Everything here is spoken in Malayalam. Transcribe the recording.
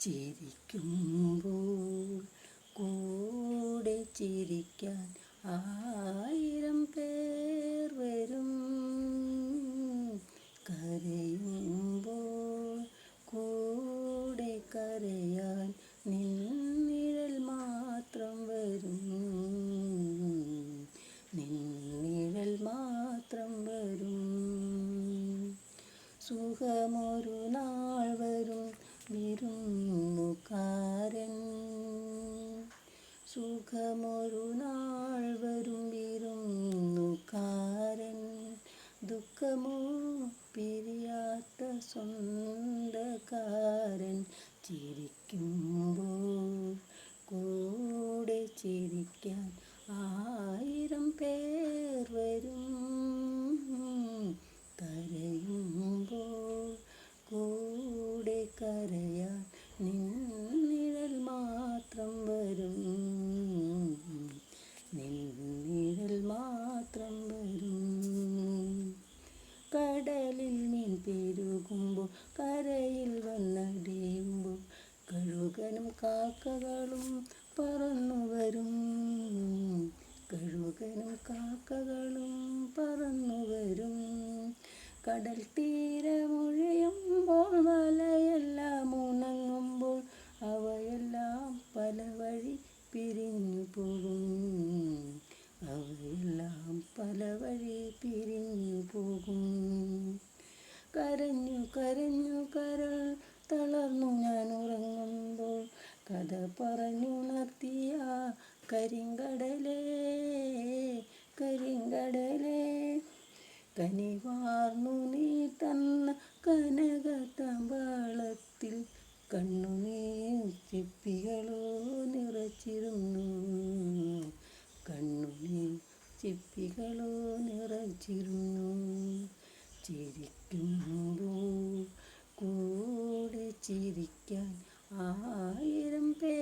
ചിരിക്കുമ്പോൾ കൂടെ ചിരിക്കാൻ 1000 പേർ വരും. കരയുമ്പോൾ കൂടെ കരയാൻ നിന്നിഴൽ മാത്രം വരും. നിന്നിഴൽ മാത്രം വരും. സുഖമൊരു നാൾ വരും വിരുന്നുകാരൻ. സുഖമൊരു നാൾ വരും വിരുന്നുകാരൻ. ദുഃഖമോ പിരിയാത്ത സ്വന്തക്കാരൻ. ചിരിക്കുമ്പോൾ കൂടെ ചിരിക്കാൻ 1000 പേർ വരും. കരയുമ്പോൾ കൂടെ കരയാൻ നിന്നിഴൽ മാത്രം വരും. നിന്നിഴൽ മാത്രം വരും. കടലിൽ മീൻ പെരുകുമ്പോൾ കരയിൽ വന്നടിയുമ്പോൾ കഴുകനും കാക്കകളും പറന്നു വരും. കഴുകനും കാക്കകളും പറന്നു വരും. കടൽ തീരമൊഴിയുമ്പോൾ വലയെല്ലാം ഉണങ്ങുമ്പോൾ അവയെല്ലാം പല വഴി പിരിഞ്ഞു പോകും. അവയെല്ലാം പല വഴി പിരിഞ്ഞു പോകും. കരഞ്ഞു കരഞ്ഞു കരൾ തളർന്നു ഞാൻ ഉറങ്ങുമ്പോൾ കഥ പറഞ്ഞുണർത്തിയ കരിങ്കടലേ, കരിങ്കടലേ, കനിവാർന്നു നീ തന്ന കനകതമ്പാളത്തിൽ കണ്ണുനീർ ചിപ്പികളോ നിറച്ചിരുന്നു. കണ്ണുനീർ ചിപ്പികളോ നിറച്ചിരുന്നു. ചിരിക്കുമ്പോൾ കൂടെ ചിരിക്കാൻ 1000 പേർ